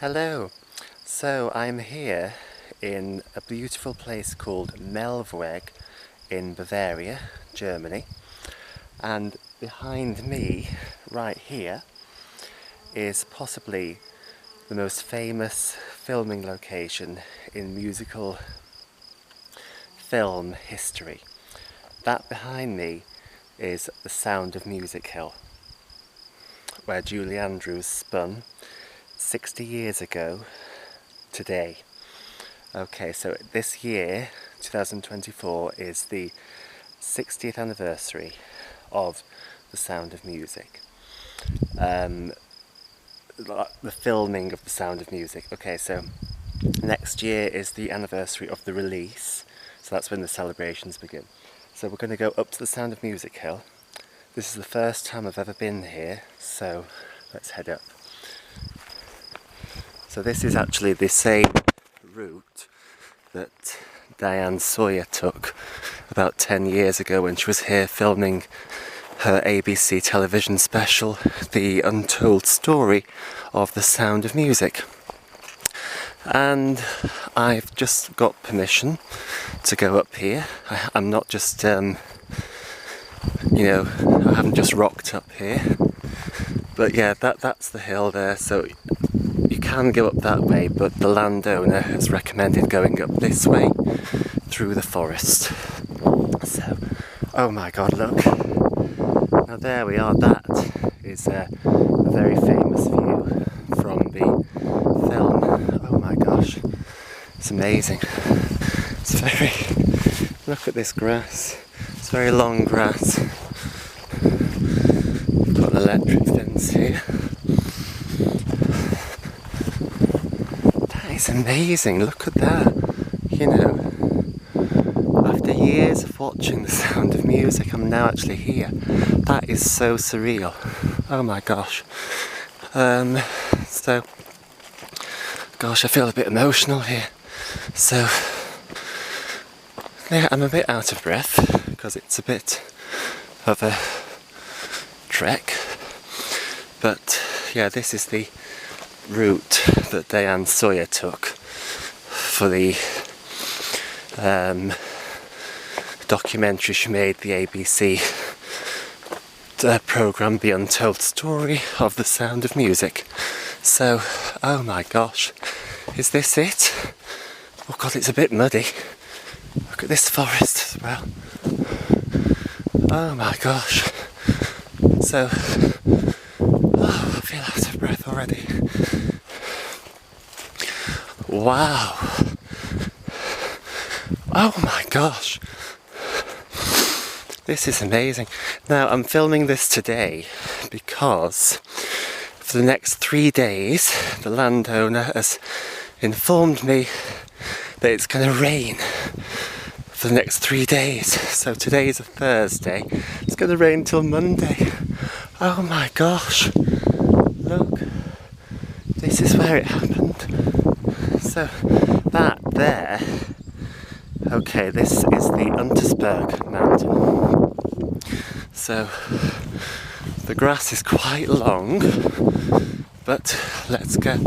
Hello. So I'm here in a beautiful place called Nonnberg in Bavaria, Germany, and behind me, right here, is possibly the most famous filming location in musical film history. That behind me is the Sound of Music Hill, where Julie Andrews spun 60 years ago today. Okay, so this year, 2024, is the 60th anniversary of The Sound of Music. The filming of The Sound of Music. Okay, so next year is the anniversary of the release, so that's when the celebrations begin. So we're going to go up to The Sound of Music Hill. This is the first time I've ever been here, so let's head up. So this is actually the same route that Diane Sawyer took about 10 years ago when she was here filming her ABC television special, The Untold Story of The Sound of Music. And I've just got permission to go up here. I'm not just, I haven't just rocked up here. But yeah, that's the hill there, so you can go up that way, but the landowner has recommended going up this way through the forest. So, oh my god, look. Now there we are, that is a very famous view from the film. Oh my gosh, it's amazing. Look at this grass. It's very long grass. Got an electric fence here. It's amazing, look at that, after years of watching The Sound of Music, I'm now actually here. That is so surreal, oh my gosh. Gosh, I feel a bit emotional here. So, yeah, I'm a bit out of breath, because it's a bit of a trek, but yeah, this is the route that Diane Sawyer took for the documentary she made, the ABC programme The Untold Story of The Sound of Music. So, oh my gosh, is this it? Oh god, it's a bit muddy. Look at this forest as well. Oh my gosh. So, I feel out of breath already. Wow. Oh my gosh. This is amazing. Now, I'm filming this today because for the next 3 days, the landowner has informed me that it's going to rain for the next 3 days. So today is a Thursday. It's going to rain till Monday. Oh my gosh. Look. This is where it happened. So that there, okay, this is the Untersberg mountain. So the grass is quite long, but let's get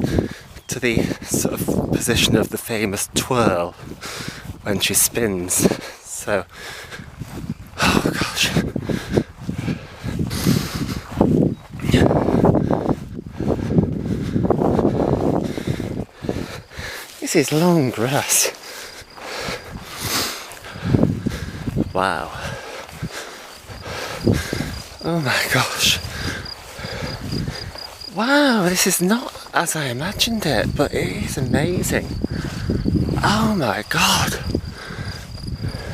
to the sort of position of the famous twirl when she spins. So, oh gosh. This is long grass. Wow. Oh my gosh. Wow, this is not as I imagined it, but it is amazing. Oh my god.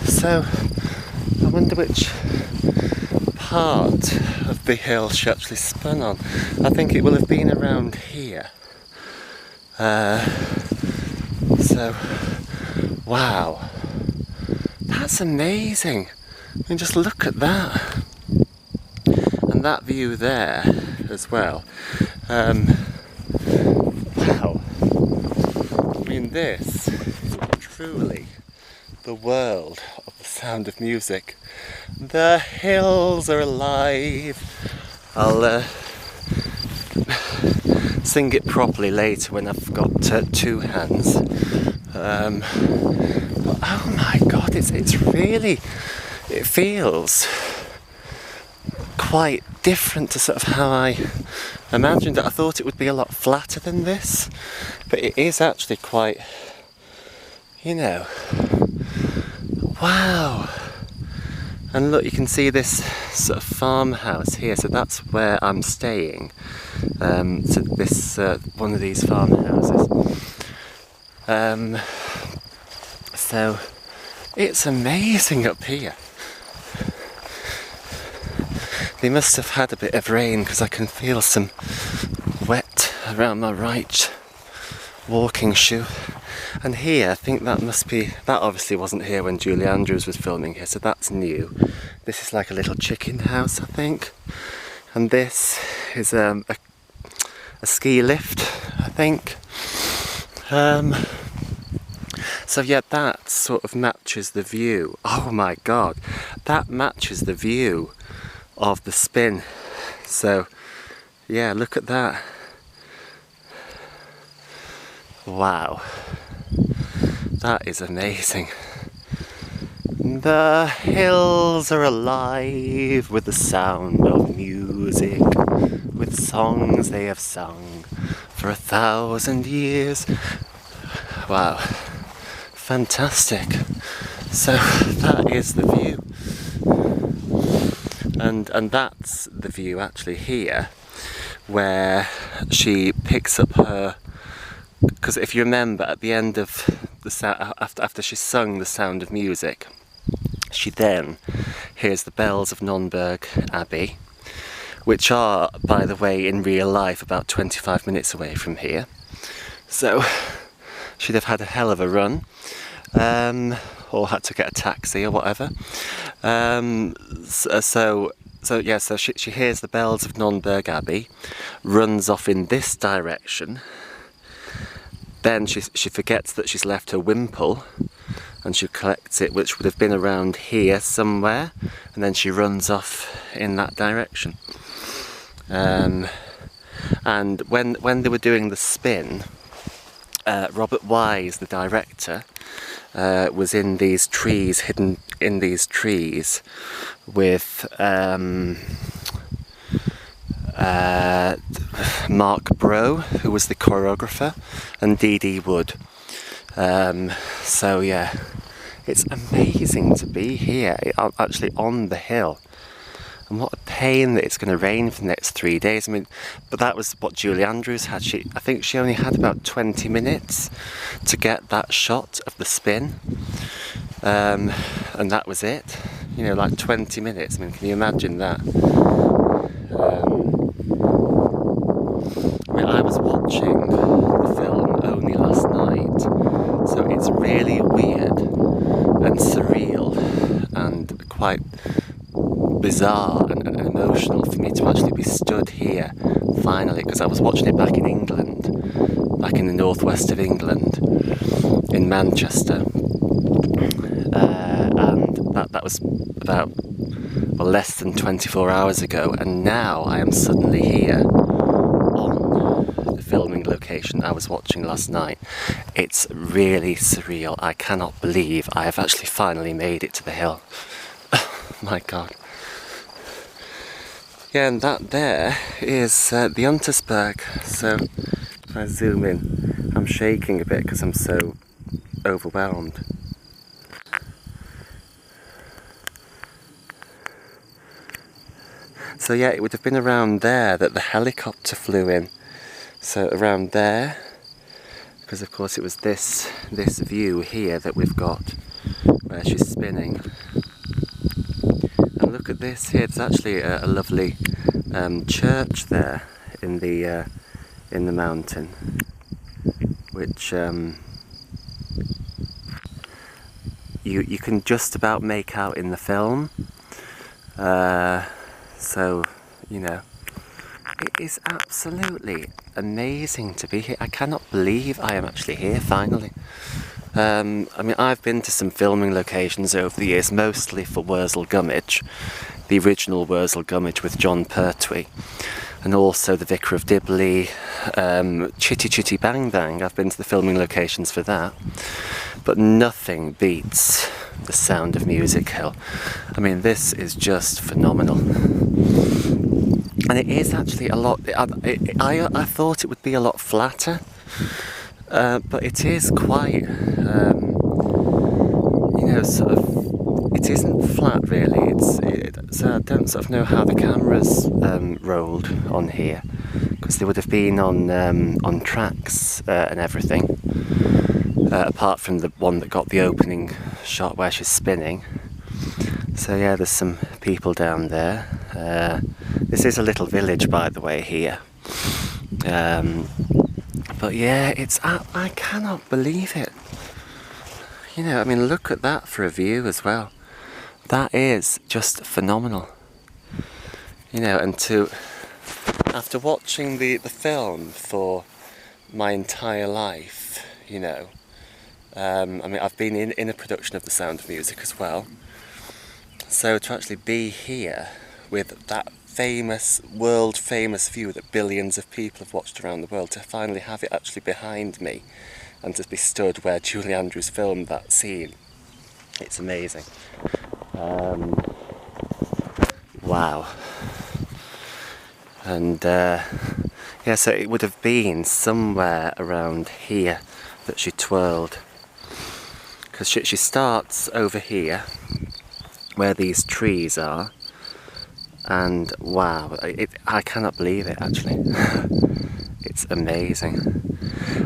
So, I wonder which part of the hill she actually spun on. I think it will have been around here. So, wow, that's amazing. I mean, just look at that. And that view there as well. Wow. I mean, this is truly the world of The Sound of Music. The hills are alive. I'll sing it properly later when I've got two hands. But oh my god, it's really, it feels quite different to sort of how I imagined it. I thought it would be a lot flatter than this, but it is actually quite, you know, wow. And look, you can see this sort of farmhouse here, so that's where I'm staying. So this, one of these farmhouses. So it's amazing up here. They must have had a bit of rain because I can feel some wet around my right walking shoe. And here, I think that must be, that obviously wasn't here when Julie Andrews was filming here, so that's new. This is like a little chicken house, I think. And this is a ski lift, I think. So yeah, that sort of matches the view. Oh my god, that matches the view of the spin. So yeah, look at that. Wow, that is amazing. The hills are alive with the sound of music, with songs they have sung for 1,000 years. Wow, fantastic. So that is the view. And that's the view actually here, where she picks up her, because if you remember at the end of the after she sung The Sound of Music, she then hears the bells of Nonnberg Abbey, which are, by the way, in real life about 25 minutes away from here. So she'd have had a hell of a run, or had to get a taxi or whatever. So she hears the bells of Nonnberg Abbey, runs off in this direction. Then she forgets that she's left her wimple, and she collects it, which would have been around here somewhere, and then she runs off in that direction. And when they were doing the spin, Robert Wise, the director, was in these trees, hidden in these trees, with Mark Bro, who was the choreographer, and Dee Dee Wood. So yeah, it's amazing to be here, actually on the hill. And what a pain that it's going to rain for the next 3 days. I mean, but that was what Julie Andrews had. I think she only had about 20 minutes to get that shot of the spin. And that was it. You know, like 20 minutes. I mean, can you imagine that? I mean, I was watching the film only last night, so it's really weird and surreal and quite bizarre and emotional for me to actually be stood here finally, because I was watching it back in England, back in the northwest of England, in Manchester, and that was about, well, less than 24 hours ago, and now I am suddenly here on the filming location I was watching last night. It's really surreal. I cannot believe I have actually finally made it to the hill. My god. Yeah, and that there is the Untersberg. So if I zoom in, I'm shaking a bit because I'm so overwhelmed. So yeah, it would have been around there that the helicopter flew in. So around there, because of course it was this view here that we've got where she's spinning. And look at this here, there's actually a lovely church there in the mountain, which you can just about make out in the film. So, you know, it is absolutely amazing to be here. I cannot believe I am actually here finally. I mean, I've been to some filming locations over the years, mostly for Wurzel Gummidge, the original Wurzel Gummidge with John Pertwee. and also the Vicar of Dibley, Chitty Chitty Bang Bang. I've been to the filming locations for that, but nothing beats the Sound of Music Hill. I mean, this is just phenomenal. And it is actually a lot, I thought it would be a lot flatter, but it is quite, sort of, it isn't flat really. So I don't sort of know how the cameras rolled on here, because they would have been on tracks and everything, apart from the one that got the opening shot where she's spinning. So yeah, there's some people down there. This is a little village, by the way, here. But yeah, I cannot believe it. I mean, look at that for a view as well. That is just phenomenal. And after watching the film for my entire life, I mean, I've been in a production of The Sound of Music as well. So to actually be here with that world famous view that billions of people have watched around the world, to finally have it actually behind me and to be stood where Julie Andrews filmed that scene, it's amazing. Wow. And yeah, so it would have been somewhere around here that she twirled, because she starts over here where these trees are, and wow, I cannot believe it actually. It's amazing.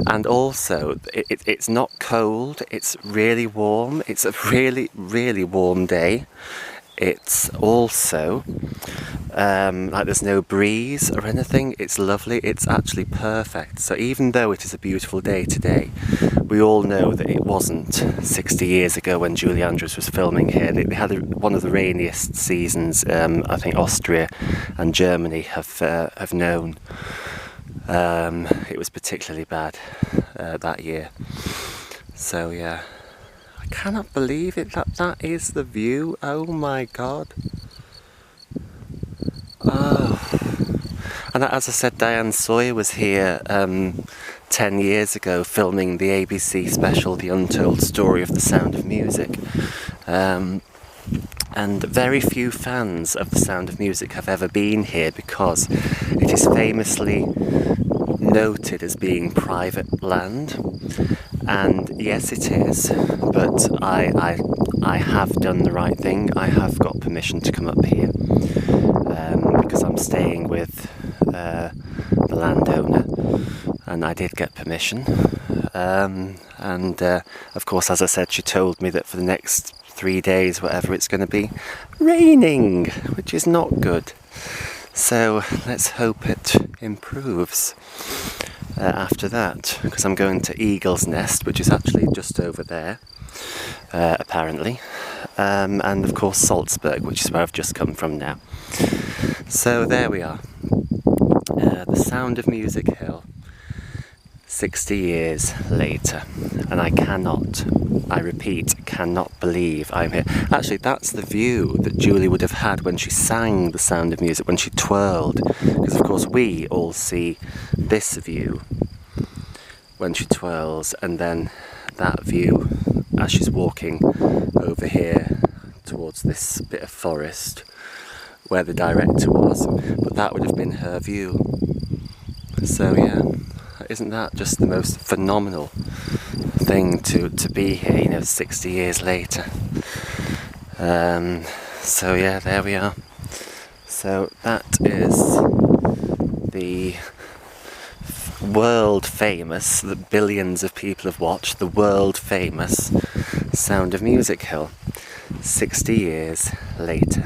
And also it's not cold, it's really warm, it's a really, really warm day. It's also like there's no breeze or anything. It's lovely, it's actually perfect. So even though it is a beautiful day today, we all know that it wasn't 60 years ago when Julie Andrews was filming here. They had one of the rainiest seasons I think Austria and Germany have known. It was particularly bad that year. So yeah, I cannot believe it, that is the view. Oh my god. Oh. And as I said, Diane Sawyer was here 10 years ago filming the ABC special The Untold Story of the Sound of Music. And very few fans of The Sound of Music have ever been here, because it is famously noted as being private land. And yes, it is, but I have done the right thing. I have got permission to come up here, because I'm staying with the landowner, and I did get permission. And of course, as I said, she told me that for the next 3 days, whatever it's going to be, raining, which is not good. So let's hope it improves after that, because I'm going to Eagle's Nest, which is actually just over there, apparently, and of course Salzburg, which is where I've just come from now. So there we are, the Sound of Music Hill, 60 years later, and I repeat, cannot believe I'm here. Actually, that's the view that Julie would have had when she sang The Sound of Music, when she twirled, because of course we all see this view when she twirls, and then that view as she's walking over here towards this bit of forest where the director was, but that would have been her view. So yeah, isn't that just the most phenomenal thing to be here, 60 years later. So yeah, there we are. So that is the world famous, that billions of people have watched, the world famous Sound of Music Hill, 60 years later.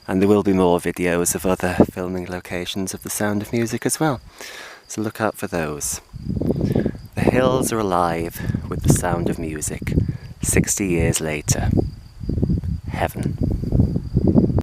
And there will be more videos of other filming locations of The Sound of Music as well, so look out for those. The hills are alive with the sound of music, 60 years later. Heaven.